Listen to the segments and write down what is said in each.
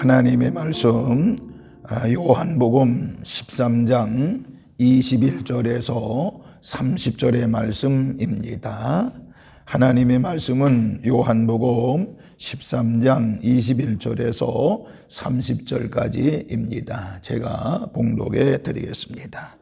하나님의 말씀 요한복음 13장 21절에서 30절의 말씀입니다. 하나님의 말씀은 요한복음 13장 21절에서 30절까지입니다. 제가 봉독해 드리겠습니다.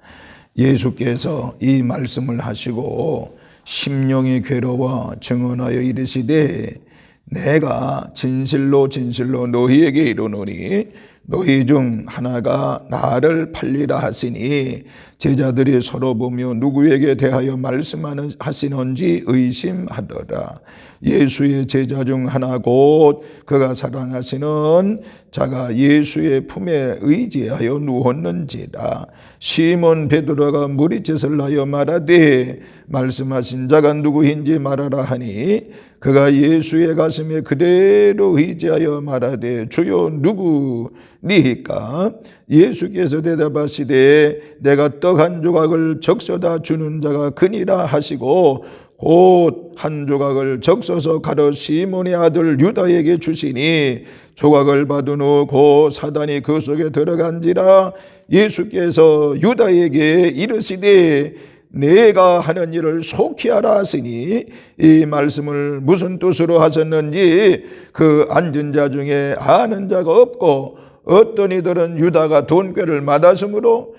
예수께서 이 말씀을 하시고 심령이 괴로워 증언하여 이르시되 내가 진실로 진실로 너희에게 이르노니 너희 중 하나가 나를 팔리라 하시니 제자들이 서로 보며 누구에게 대하여 말씀하시는지 의심하더라. 예수의 제자 중 하나 곧 그가 사랑하시는 자가 예수의 품에 의지하여 누웠는지라. 시몬 베드로가 무리짓을 하여 말하되 말씀하신 자가 누구인지 말하라 하니 그가 예수의 가슴에 그대로 의지하여 말하되 주여 누구니까? 예수께서 대답하시되 내가 떡 한 조각을 적셔다 주는 자가 그니라 하시고 곧 한 조각을 적셔서 가롯 시몬의 아들 유다에게 주시니 조각을 받은 후 곧 사단이 그 속에 들어간지라. 예수께서 유다에게 이르시되 내가 하는 일을 속히 하라 하시니 이 말씀을 무슨 뜻으로 하셨는지 그 앉은 자 중에 아는 자가 없고 어떤 이들은 유다가 돈꾀를 받았으므로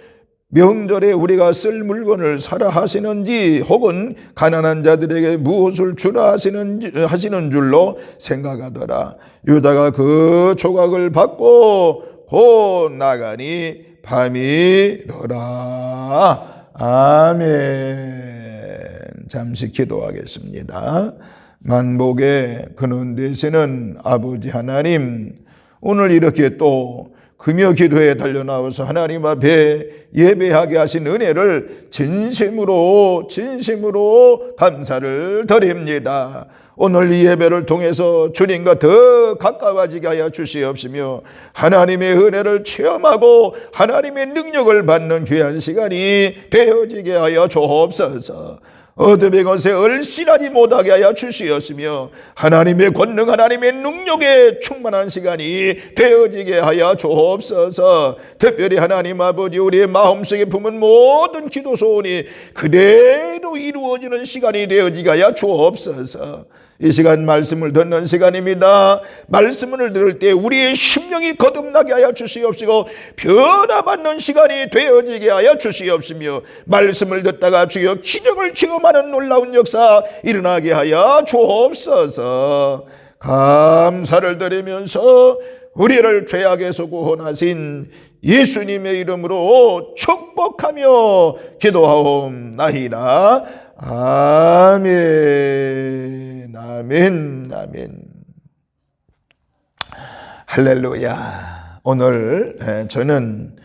명절에 우리가 쓸 물건을 사라 하시는지 혹은 가난한 자들에게 무엇을 주라 하시는 줄로 생각하더라. 유다가 그 조각을 받고 곧 나가니 밤이러라. 아멘. 잠시 기도하겠습니다. 만복의 근원 되시는 아버지 하나님, 오늘 이렇게 또 금요 기도에 달려나와서 하나님 앞에 예배하게 하신 은혜를 진심으로 감사를 드립니다. 오늘 이 예배를 통해서 주님과 더 가까워지게 하여 주시옵시며 하나님의 은혜를 체험하고 하나님의 능력을 받는 귀한 시간이 되어지게 하여 주옵소서. 어둠의 것에 얼씬하지 못하게 하여 주시었으며 하나님의 권능 하나님의 능력에 충만한 시간이 되어지게 하여 주옵소서. 특별히 하나님 아버지 우리의 마음속에 품은 모든 기도 소원이 그대로 이루어지는 시간이 되어지게 하여 주옵소서. 이 시간 말씀을 듣는 시간입니다. 말씀을 들을 때 우리의 심령이 거듭나게 하여 주시옵시고 변화받는 시간이 되어지게 하여 주시옵시며 말씀을 듣다가 주여 기적을 체험하는 놀라운 역사 일어나게 하여 주옵소서. 감사를 드리면서 우리를 죄악에서 구원하신 예수님의 이름으로 축복하며 기도하옵나이다. 아멘, 아멘, 아멘. 할렐루야. 오늘 저는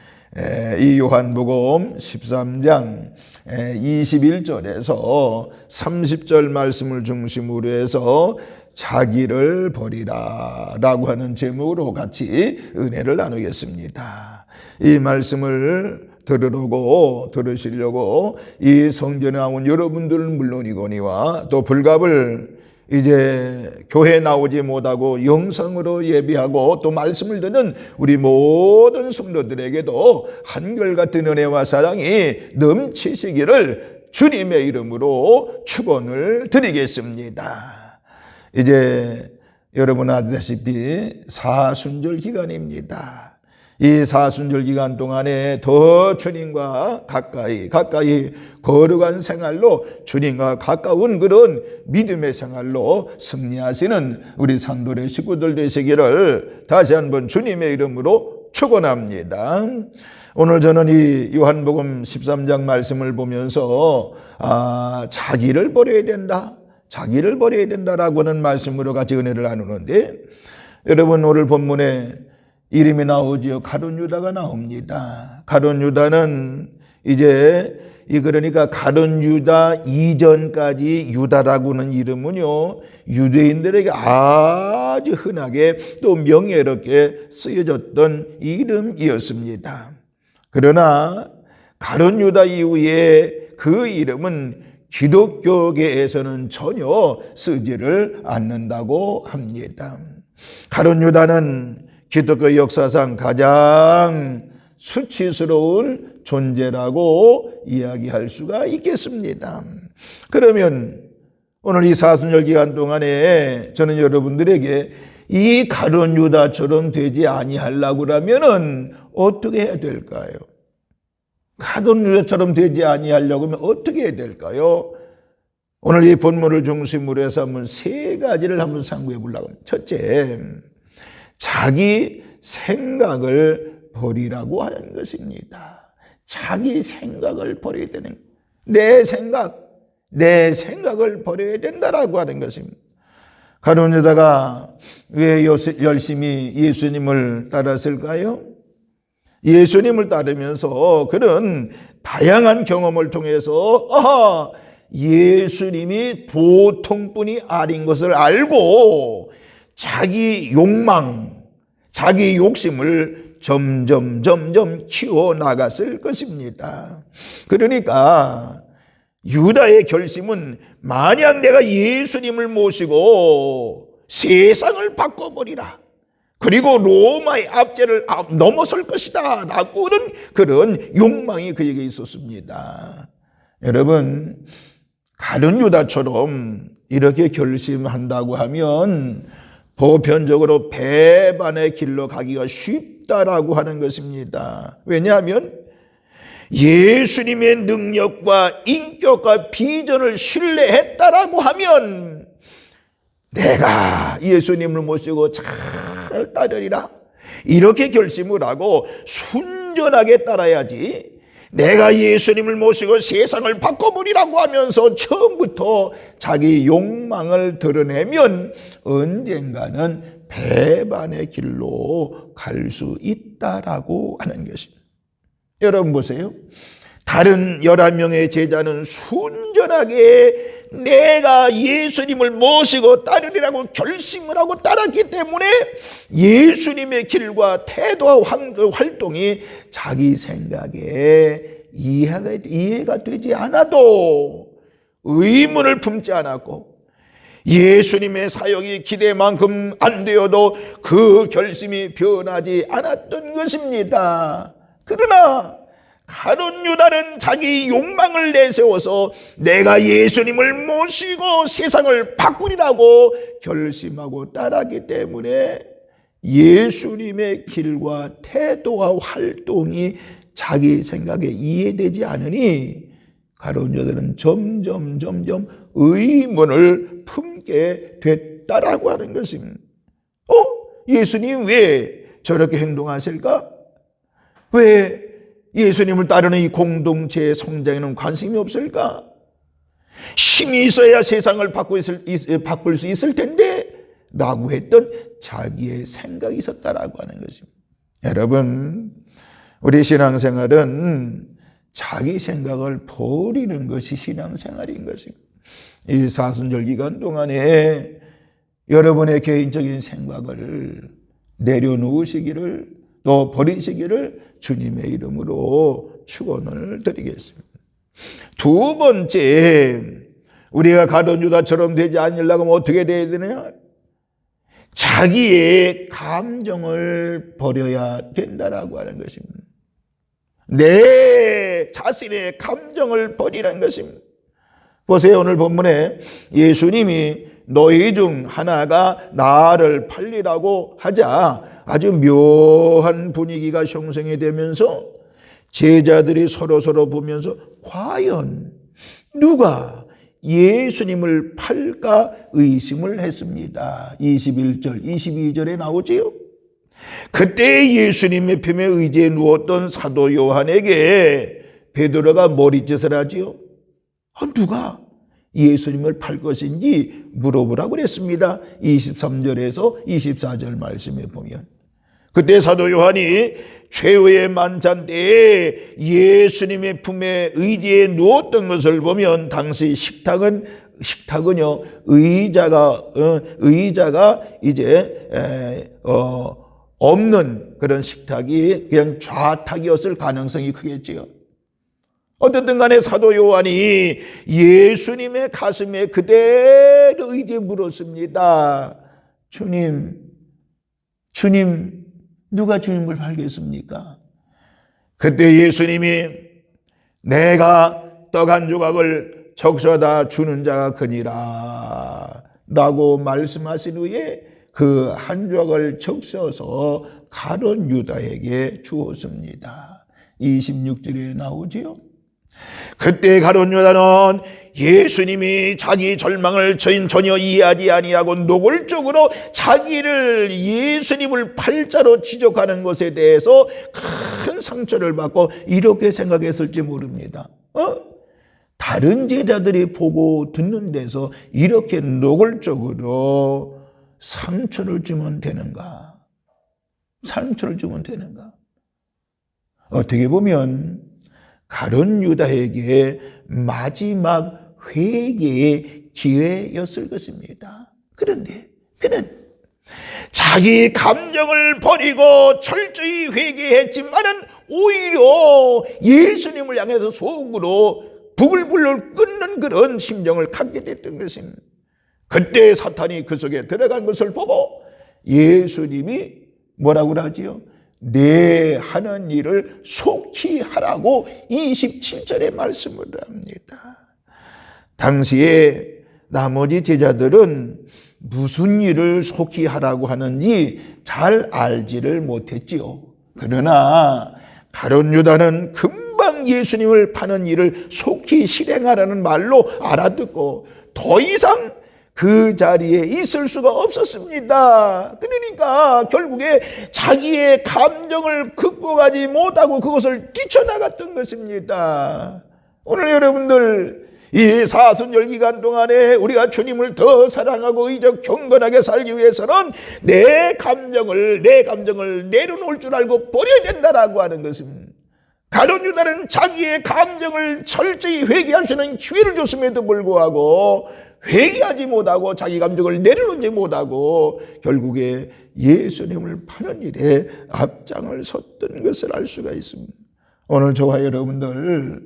이 요한복음 13장 21절에서 30절 말씀을 중심으로 해서 자기를 버리라 라고 하는 제목으로 같이 은혜를 나누겠습니다. 이 말씀을 들으시려고 이 성전에 나온 여러분들은 물론이거니와 또 불갑을 이제 교회에 나오지 못하고 영상으로 예배하고 또 말씀을 듣는 우리 모든 성도들에게도 한결같은 은혜와 사랑이 넘치시기를 주님의 이름으로 축원을 드리겠습니다. 이제 여러분 아시다시피 사순절 기간입니다. 이 사순절 기간 동안에 더 주님과 가까이 거룩한 생활로 주님과 가까운 그런 믿음의 생활로 승리하시는 우리 산돌의 식구들 되시기를 다시 한번 주님의 이름으로 축원합니다. 오늘 저는 이 요한복음 13장 말씀을 보면서 자기를 버려야 된다라고 하는 말씀으로 같이 은혜를 나누는데 여러분 오늘 본문에 이름이 나오지요. 가룟 유다가 나옵니다. 가룟 유다는 이제 그러니까 가룟 유다 이전까지 유다라고 하는 이름은요 유대인들에게 아주 흔하게 또 명예롭게 쓰여졌던 이름이었습니다. 그러나 가룟 유다 이후에 그 이름은 기독교계에서는 전혀 쓰지를 않는다고 합니다. 가룟 유다는 기독교 역사상 가장 수치스러운 존재라고 이야기할 수가 있겠습니다. 그러면 오늘 이 사순절 기간 동안에 저는 여러분들에게 이 가룟 유다처럼 되지 아니하려고 하면은 어떻게 해야 될까요? 가룟 유다처럼 되지 아니하려고 하면 어떻게 해야 될까요? 오늘 이 본문을 중심으로 해서 한번 세 가지를 한번 상고해 보려고 합니다. 첫째, 자기 생각을 버리라고 하는 것입니다. 자기 생각을 버려야 되는, 내 생각을 버려야 된다라고 하는 것입니다. 가룟 유다가 왜 열심히 예수님을 따랐을까요? 예수님을 따르면서 그런 다양한 경험을 통해서 예수님이 보통 분이 아닌 것을 알고 자기 욕망, 자기 욕심을 점점 키워나갔을 것입니다. 그러니까 유다의 결심은 만약 내가 예수님을 모시고 세상을 바꿔버리라, 그리고 로마의 압제를 넘어설 것이다 라고는 그런 욕망이 그에게 있었습니다. 여러분, 가룟 유다처럼 이렇게 결심한다고 하면 보편적으로 배반의 길로 가기가 쉽다라고 하는 것입니다. 왜냐하면 예수님의 능력과 인격과 비전을 신뢰했다라고 하면 내가 예수님을 모시고 잘 따르리라 이렇게 결심을 하고 순전하게 따라야지, 내가 예수님을 모시고 세상을 바꿔버리라고 하면서 처음부터 자기 욕망을 드러내면 언젠가는 배반의 길로 갈 수 있다라고 하는 것입니다. 여러분 보세요. 다른 11명의 제자는 순전하게 내가 예수님을 모시고 따르리라고 결심을 하고 따랐기 때문에 예수님의 길과 태도와 활동이 자기 생각에 이해가 되지 않아도, 의문을 품지 않았고 예수님의 사역이 기대만큼 안 되어도 그 결심이 변하지 않았던 것입니다. 그러나 가룟 유다는 자기 욕망을 내세워서 내가 예수님을 모시고 세상을 바꾸리라고 결심하고 따랐기 때문에 예수님의 길과 태도와 활동이 자기 생각에 이해되지 않으니 가룟 유다는 점점 의문을 품게 됐다라고 하는 것입니다. 예수님 왜 저렇게 행동하실까? 왜 예수님을 따르는 이 공동체의 성장에는 관심이 없을까? 힘이 있어야 세상을 바꿀 수 있을 텐데 라고 했던 자기의 생각이 있었다라고 하는 것입니다. 여러분, 우리 신앙생활은 자기 생각을 버리는 것이 신앙생활인 것입니다. 이 사순절 기간 동안에 여러분의 개인적인 생각을 내려놓으시기를, 또 버리시기를 주님의 이름으로 축원을 드리겠습니다. 두 번째, 우리가 가룟 유다처럼 되지 않으려고 하면 어떻게 돼야 되느냐? 자기의 감정을 버려야 된다라고 하는 것입니다. 내 자신의 감정을 버리라는 것입니다. 보세요. 오늘 본문에 예수님이 너희 중 하나가 나를 팔리라고 하자 아주 묘한 분위기가 형성이 되면서 제자들이 서로 보면서 과연 누가 예수님을 팔까 의심을 했습니다. 21절, 22절에 나오지요. 그때 예수님의 품에 의지해 누웠던 사도 요한에게 베드로가 머리짓을 하지요. 누가 예수님을 팔 것인지 물어보라고 그랬습니다. 23절에서 24절 말씀에 보면, 그때 사도 요한이 최후의 만찬 때에 예수님의 품에 의지해 누웠던 것을 보면 당시 식탁은요 의자가 이제 없는 그런 식탁이 그냥 좌탁이었을 가능성이 크겠지요. 어쨌든 간에 사도 요한이 예수님의 가슴에 그대로 의지해 물었습니다. 주님, 누가 주님을 팔겠습니까? 그때 예수님이 내가 떡 한 조각을 적셔다 주는 자가 거니라 라고 말씀하신 후에 그 한 조각을 적셔서 가룟 유다에게 주었습니다. 26절에 나오지요. 그때 가룟 유다는 예수님이 자기 절망을 전혀 이해하지 아니하고 노골적으로 자기를 예수님을 팔자로 지적하는 것에 대해서 큰 상처를 받고 이렇게 생각했을지 모릅니다. 다른 제자들이 보고 듣는 데서 이렇게 노골적으로 상처를 주면 되는가? 상처를 주면 되는가? 어떻게 보면 가룟 유다에게 마지막 회개의 기회였을 것입니다. 그런데 그는 자기 감정을 버리고 철저히 회개했지만은 오히려 예수님을 향해서 속으로 부글부글 끓는 그런 심정을 갖게 됐던 것입니다. 그때 사탄이 그 속에 들어간 것을 보고 예수님이 뭐라고 하지요? 내 하는 일을 속히 하라고 27절에 말씀을 합니다. 당시에 나머지 제자들은 무슨 일을 속히 하라고 하는지 잘 알지를 못했지요. 그러나 가룟 유다는 금방 예수님을 파는 일을 속히 실행하라는 말로 알아듣고 더 이상 그 자리에 있을 수가 없었습니다. 그러니까 결국에 자기의 감정을 극복하지 못하고 그것을 뛰쳐나갔던 것입니다. 오늘 여러분들 이 사순절 기간 동안에 우리가 주님을 더 사랑하고 의적 경건하게 살기 위해서는 내 감정을 내려놓을 줄 알고 버려야 된다라고 하는 것입니다. 가룟 유다는 자기의 감정을 철저히 회개할 수 있는 기회를 줬음에도 불구하고 회개하지 못하고 자기 감정을 내려놓지 못하고 결국에 예수님을 파는 일에 앞장을 섰던 것을 알 수가 있습니다. 오늘 저와 여러분들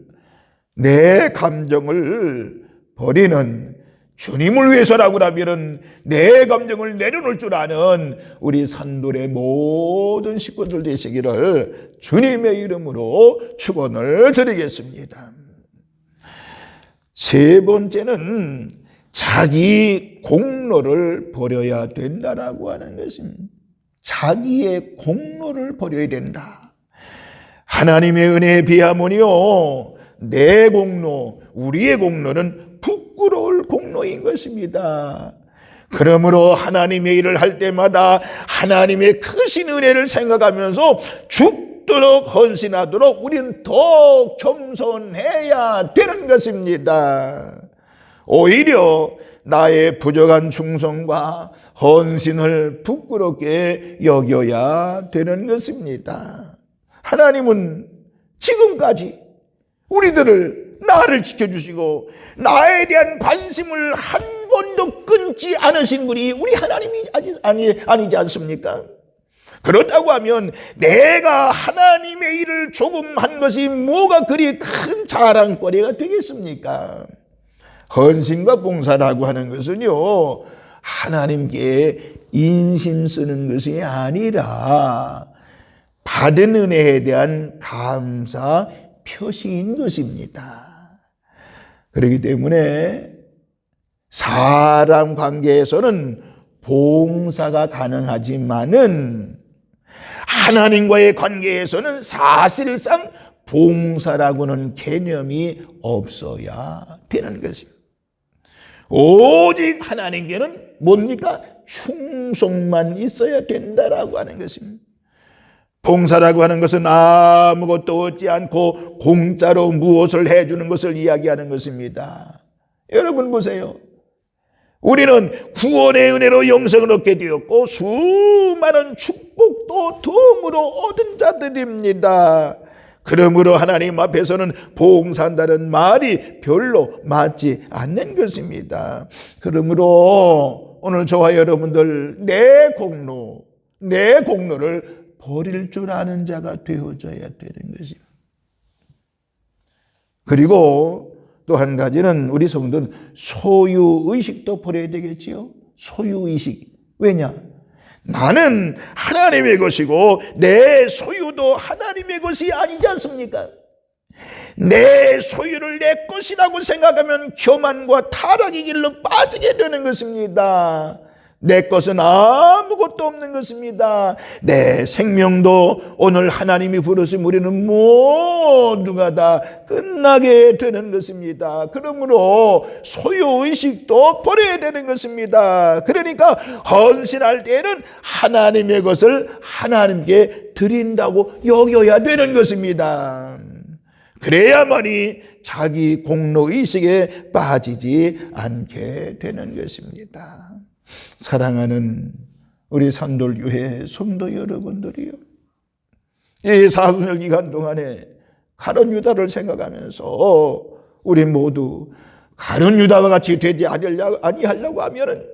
내 감정을 버리는 주님을 위해서라고 하면 내 감정을 내려놓을 줄 아는 우리 산돌의 모든 식구들 되시기를 주님의 이름으로 축원을 드리겠습니다. 세 번째는 자기 공로를 버려야 된다라고 하는 것입니다. 자기의 공로를 버려야 된다. 하나님의 은혜에 비하면요, 내 공로, 우리의 공로는 부끄러울 공로인 것입니다. 그러므로 하나님의 일을 할 때마다 하나님의 크신 은혜를 생각하면서 죽도록 헌신하도록 우리는 더 겸손해야 되는 것입니다. 오히려 나의 부족한 충성과 헌신을 부끄럽게 여겨야 되는 것입니다. 하나님은 지금까지 우리들을 나를 지켜주시고 나에 대한 관심을 한 번도 끊지 않으신 분이 우리 하나님이 아니지 않습니까? 그렇다고 하면 내가 하나님의 일을 조금 한 것이 뭐가 그리 큰 자랑거리가 되겠습니까? 헌신과 봉사라고 하는 것은요, 하나님께 인심 쓰는 것이 아니라 받은 은혜에 대한 감사 표시인 것입니다. 그렇기 때문에 사람 관계에서는 봉사가 가능하지만은 하나님과의 관계에서는 사실상 봉사라고는 개념이 없어야 되는 것입니다. 오직 하나님께는 뭡니까? 충성만 있어야 된다라고 하는 것입니다. 봉사라고 하는 것은 아무것도 얻지 않고 공짜로 무엇을 해주는 것을 이야기하는 것입니다. 여러분 보세요. 우리는 구원의 은혜로 영생을 얻게 되었고 수많은 축복도 덤으로 얻은 자들입니다. 그러므로 하나님 앞에서는 봉사한다는 말이 별로 맞지 않는 것입니다. 그러므로 오늘 저와 여러분들 내 공로를 버릴 줄 아는 자가 되어져야 되는 것입니다. 그리고 또 한 가지는 우리 성도는 소유의식도 버려야 되겠지요. 소유의식. 왜냐? 나는 하나님의 것이고 내 소유도 하나님의 것이 아니지 않습니까? 내 소유를 내 것이라고 생각하면 교만과 타락의 길로 빠지게 되는 것입니다. 내 것은 아무것도 없는 것입니다. 내 생명도 오늘 하나님이 부르신 우리는 모두가 다 끝나게 되는 것입니다. 그러므로 소유의식도 버려야 되는 것입니다. 그러니까 헌신할 때에는 하나님의 것을 하나님께 드린다고 여겨야 되는 것입니다. 그래야만이 자기 공로의식에 빠지지 않게 되는 것입니다. 사랑하는 우리 산돌교회 성도 여러분들이요, 이 사순절 기간 동안에 가룟 유다를 생각하면서 우리 모두 가룟 유다와 같이 되지 아니하려고 하면은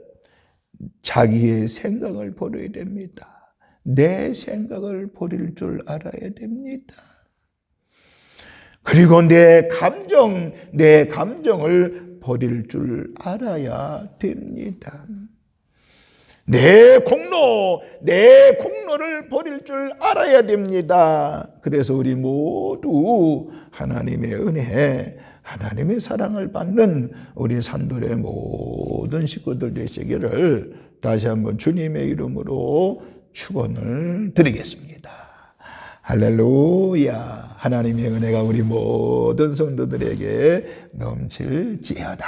자기의 생각을 버려야 됩니다. 내 생각을 버릴 줄 알아야 됩니다. 그리고 내 감정을 버릴 줄 알아야 됩니다. 내 공로를 버릴 줄 알아야 됩니다. 그래서 우리 모두 하나님의 은혜, 하나님의 사랑을 받는 우리 산돌의 모든 식구들 되시기를 다시 한번 주님의 이름으로 축원을 드리겠습니다. 할렐루야. 하나님의 은혜가 우리 모든 성도들에게 넘칠지어다.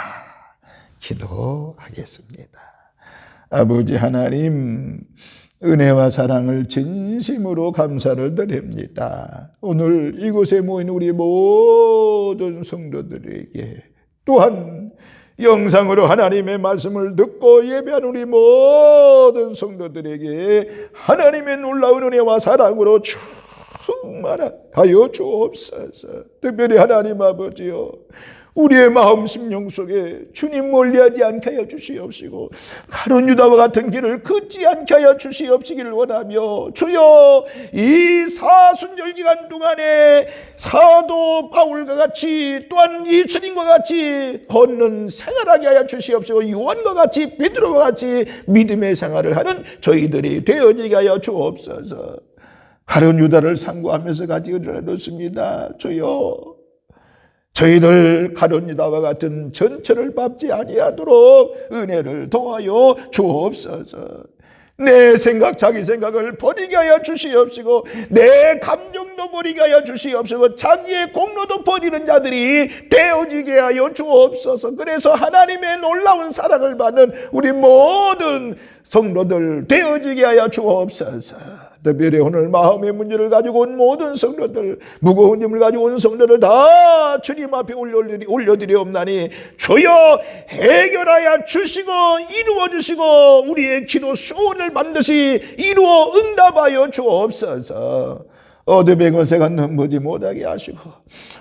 기도하겠습니다. 아버지 하나님, 은혜와 사랑을 진심으로 감사를 드립니다. 오늘 이곳에 모인 우리 모든 성도들에게, 또한 영상으로 하나님의 말씀을 듣고 예배한 우리 모든 성도들에게 하나님의 놀라운 은혜와 사랑으로 충만하여 주옵소서. 특별히 하나님 아버지여, 우리의 마음 심령 속에 주님 멀리하지 않게 하여 주시옵시고 가룟 유다와 같은 길을 걷지 않게 하여 주시옵시기를 원하며, 주여 이 사순절 기간 동안에 사도 바울과 같이, 또한 예수님과 같이 걷는 생활하게 하여 주시옵시고 요한과 같이, 베드로와 같이 믿음의 생활을 하는 저희들이 되어지게 하여 주옵소서. 가룟 유다를 상고하면서 가지고 일어났습니다. 주여, 저희들 가룟 유다와 같은 전철을 밟지 아니하도록 은혜를 도와여 주옵소서. 내 생각, 자기 생각을 버리게 하여 주시옵시고 내 감정도 버리게 하여 주시옵시고 자기의 공로도 버리는 자들이 되어지게 하여 주옵소서. 그래서 하나님의 놀라운 사랑을 받는 우리 모든 성도들 되어지게 하여 주옵소서. 특별히 오늘 마음의 문제를 가지고 온 모든 성도들, 무거운 짐을 가지고 온 성도들 다 주님 앞에 올려드리옵나니 주여 해결하여 주시고 이루어 주시고 우리의 기도 소원을 반드시 이루어 응답하여 주옵소서. 어둠의 권세가 넘보지 못하게 하시고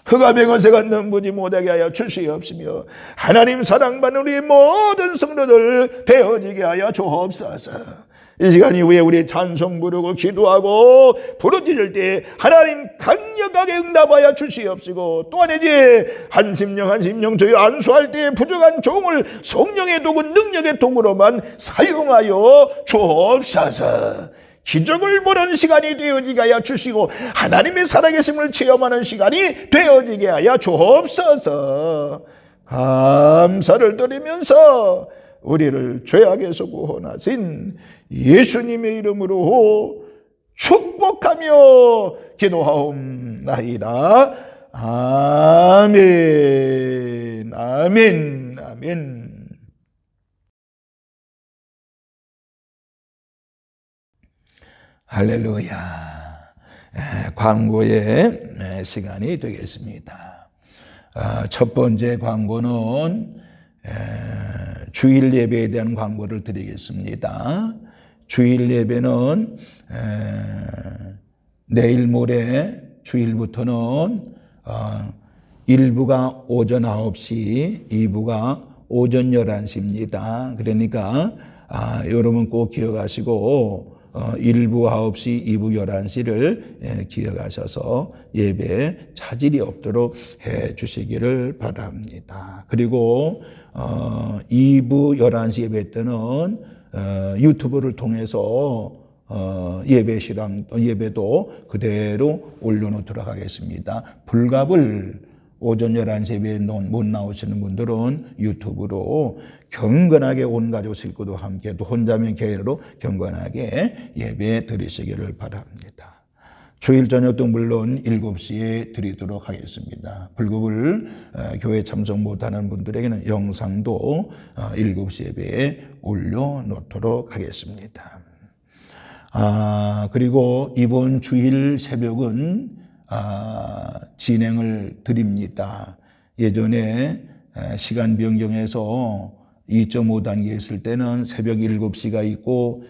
흑암의 권세가 넘보지 못하게 하여 주시옵시며 하나님 사랑받는 우리 모든 성도들 되어지게 하여 주옵소서. 이 시간 이후에 우리 찬송 부르고 기도하고 부르짖을 때 하나님 강력하게 응답하여 주시옵시고, 또한 이제 한 심령 저희 안수할 때 부족한 종을 성령의 도구 능력의 도구로만 사용하여 주옵소서. 기적을 보는 시간이 되어지게 하여 주시고 하나님의 살아계심을 체험하는 시간이 되어지게 하여 주옵소서. 감사를 드리면서 우리를 죄악에서 구원하신 예수님의 이름으로 축복하며 기도하옵나이다. 아멘, 아멘, 아멘. 할렐루야. 광고의 시간이 되겠습니다. 첫 번째 광고는 주일 예배에 대한 광고를 드리겠습니다. 주일 예배는 내일 모레 주일부터는 1부가 오전 9시, 2부가 오전 11시입니다. 그러니까 여러분 꼭 기억하시고 1부 9시, 2부 11시를 기억하셔서 예배에 차질이 없도록 해 주시기를 바랍니다. 그리고 2부 11시 예배 때는 유튜브를 통해서 예배도 그대로 올려놓도록 하겠습니다. 불갑을 오전 11시 예배에 못 나오시는 분들은 유튜브로 경건하게 온 가족 식구도 함께 또 혼자면 개인으로 경건하게 예배 드리시기를 바랍니다. 주일 저녁도 물론 7시에 드리도록 하겠습니다. 불급을 교회 참석 못하는 분들에게는 영상도 7시 예배에 올려놓도록 하겠습니다. 그리고 이번 주일 새벽은 진행을 드립니다. 예전에 시간 변경해서 2.5단계 있을 때는 새벽 7시가 있고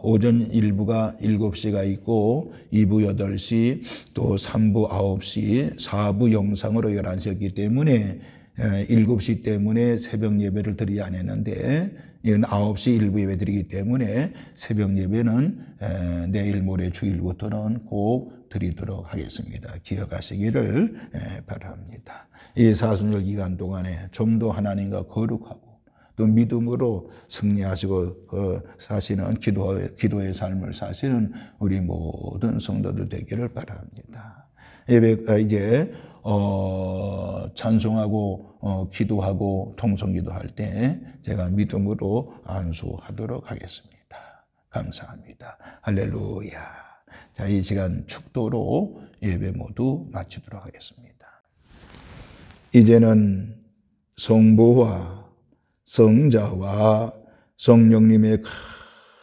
오전 1부가 7시가 있고 2부 8시 또 3부 9시 4부 영상으로 11시였기 때문에 7시 때문에 새벽 예배를 드리지 않았는데 이건 9시 1부 예배 드리기 때문에 새벽 예배는 내일 모레 주일부터는 꼭 드리도록 하겠습니다. 기억하시기를 바랍니다. 이 사순절 기간 동안에 좀 더 하나님과 거룩하고 또 믿음으로 승리하시고 사시는 기도의 삶을 사시는 우리 모든 성도들 되기를 바랍니다. 예배 이제 찬송하고 기도하고 통성기도할 때 제가 믿음으로 안수하도록 하겠습니다. 감사합니다. 할렐루야. 자, 이 시간 축도로 예배 모두 마치도록 하겠습니다. 이제는 성부와 성자와 성령님의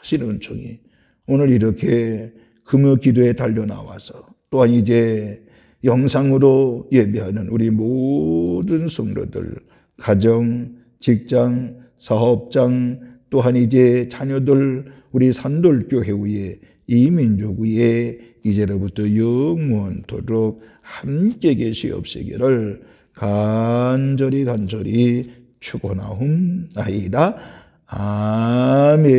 크신 은총이 오늘 이렇게 금요 기도에 달려나와서 또한 이제 영상으로 예배하는 우리 모든 성도들, 가정, 직장, 사업장, 또한 이제 자녀들, 우리 산돌교회 위에 이 민족 위에 이제로부터 영원토록 함께 계시옵시기를 간절히 축원하옵나이다. 아멘.